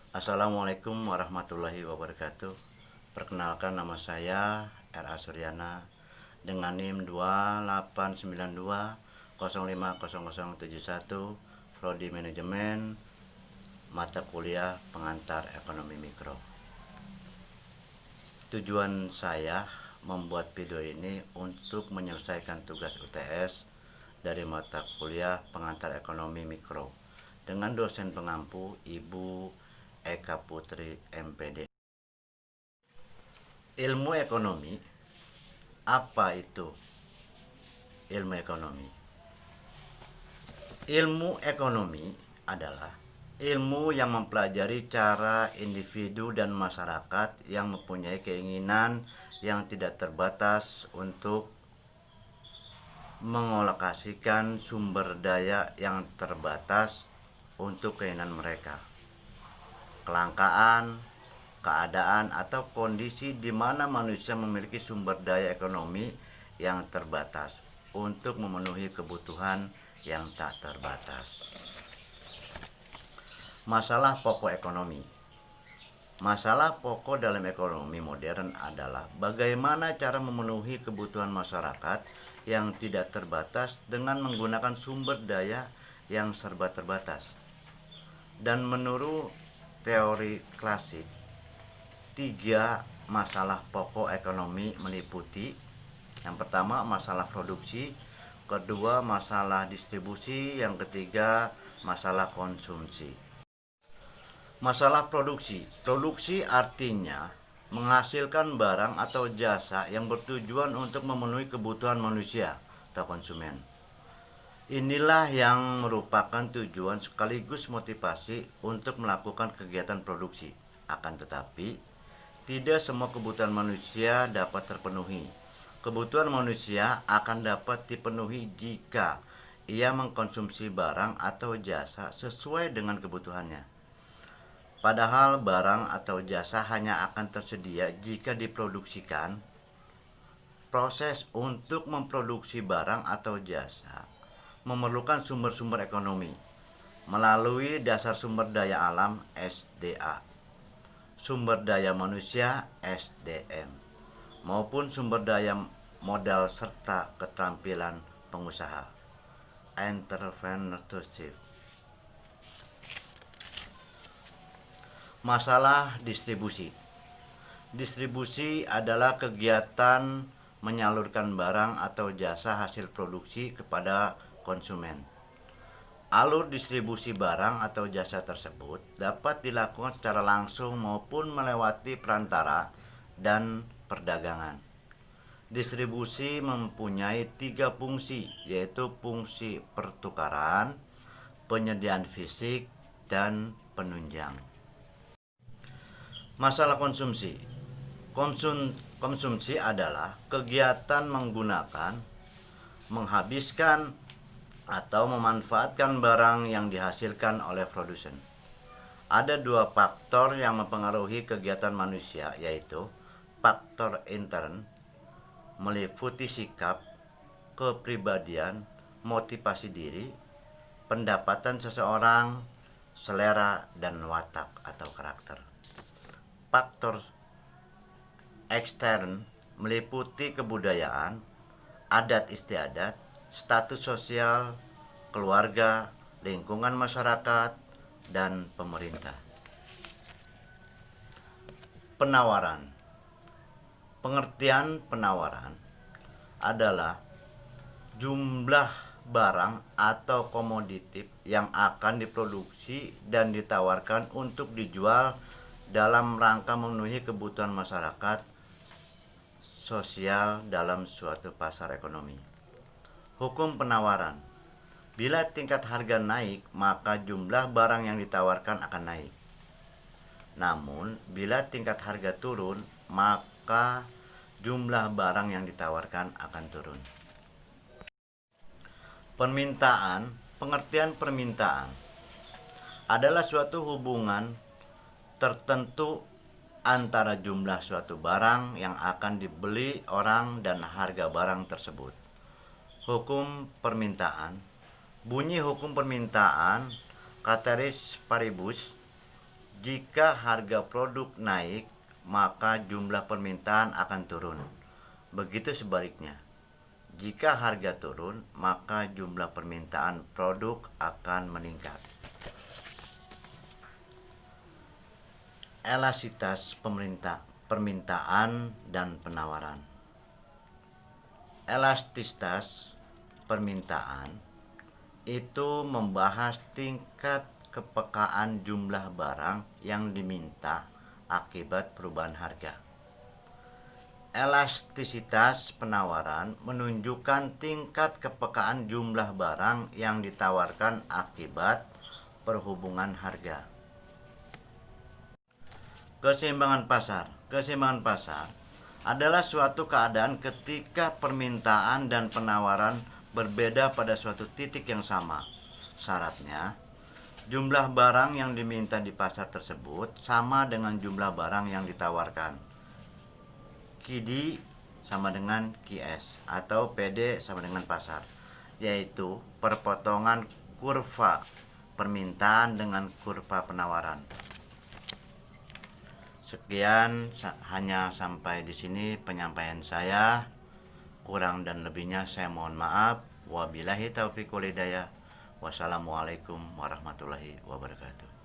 Assalamualaikum warahmatullahi wabarakatuh. Perkenalkan, nama saya R.A. Suryana dengan NIM 2892050071, Prodi Manajemen, mata kuliah pengantar ekonomi mikro. Tujuan saya membuat video ini untuk menyelesaikan tugas UTS dari mata kuliah pengantar ekonomi mikro dengan dosen pengampu Ibu Eka Putri MPD. Ilmu ekonomi, apa itu ilmu ekonomi? Ilmu ekonomi adalah ilmu yang mempelajari cara individu dan masyarakat yang mempunyai keinginan yang tidak terbatas untuk mengalokasikan sumber daya yang terbatas untuk keinginan mereka. Kelangkaan, keadaan atau kondisi di mana manusia memiliki sumber daya ekonomi yang terbatas untuk memenuhi kebutuhan yang tak terbatas. Masalah pokok ekonomi. Masalah pokok dalam ekonomi modern adalah bagaimana cara memenuhi kebutuhan masyarakat yang tidak terbatas dengan menggunakan sumber daya yang serba terbatas. Dan menurut teori klasik, 3 masalah pokok ekonomi meliputi: yang pertama masalah produksi, kedua masalah distribusi, yang ketiga masalah konsumsi. Masalah produksi. Produksi artinya menghasilkan barang atau jasa yang bertujuan untuk memenuhi kebutuhan manusia atau konsumen. Inilah yang merupakan tujuan sekaligus motivasi untuk melakukan kegiatan produksi. Akan tetapi, tidak semua kebutuhan manusia dapat terpenuhi. Kebutuhan manusia akan dapat dipenuhi jika ia mengkonsumsi barang atau jasa sesuai dengan kebutuhannya. Padahal barang atau jasa hanya akan tersedia jika diproduksikan. Proses untuk memproduksi barang atau jasa memerlukan sumber-sumber ekonomi melalui dasar sumber daya alam SDA, sumber daya manusia SDM, maupun sumber daya modal serta keterampilan pengusaha entrepreneurship. Masalah distribusi. Distribusi adalah kegiatan menyalurkan barang atau jasa hasil produksi kepada konsumen. Alur distribusi barang atau jasa tersebut dapat dilakukan secara langsung maupun melewati perantara dan perdagangan. Distribusi mempunyai 3 fungsi, yaitu fungsi pertukaran, penyediaan fisik, dan penunjang. Masalah konsumsi. Konsumsi adalah kegiatan menggunakan, menghabiskan, atau memanfaatkan barang yang dihasilkan oleh produsen. Ada 2 faktor yang mempengaruhi kegiatan manusia, yaitu faktor intern, meliputi sikap, kepribadian, motivasi diri, pendapatan seseorang, selera, dan watak atau karakter. Faktor ekstern meliputi kebudayaan, adat istiadat, status sosial, keluarga, lingkungan masyarakat, dan pemerintah. Penawaran. Pengertian penawaran adalah jumlah barang atau komoditif yang akan diproduksi dan ditawarkan untuk dijual dalam rangka memenuhi kebutuhan masyarakat sosial dalam suatu pasar ekonomi. Hukum penawaran. Bila tingkat harga naik, maka jumlah barang yang ditawarkan akan naik. Namun, bila tingkat harga turun, maka jumlah barang yang ditawarkan akan turun. Permintaan. Pengertian permintaan adalah suatu hubungan tertentu antara jumlah suatu barang yang akan dibeli orang dan harga barang tersebut. Hukum permintaan. Bunyi hukum permintaan ceteris paribus, Jika harga produk naik, maka jumlah permintaan akan turun. Begitu sebaliknya. Jika harga turun, maka jumlah permintaan produk akan meningkat. Elastisitas permintaan dan penawaran. Elastisitas permintaan itu membahas tingkat kepekaan jumlah barang yang diminta akibat perubahan harga. Elastisitas penawaran menunjukkan tingkat kepekaan jumlah barang yang ditawarkan akibat perhubungan harga. Keseimbangan pasar. Keseimbangan pasar adalah suatu keadaan ketika permintaan dan penawaran berbeda pada suatu titik yang sama. Syaratnya, jumlah barang yang diminta di pasar tersebut sama dengan jumlah barang yang ditawarkan. QD sama dengan QS atau PD sama dengan pasar, yaitu perpotongan kurva permintaan dengan kurva penawaran. Sekian, hanya sampai di sini penyampaian saya. Kurang dan lebihnya saya mohon maaf. Wabillahi taufiq wal hidayah. Wassalamualaikum warahmatullahi wabarakatuh.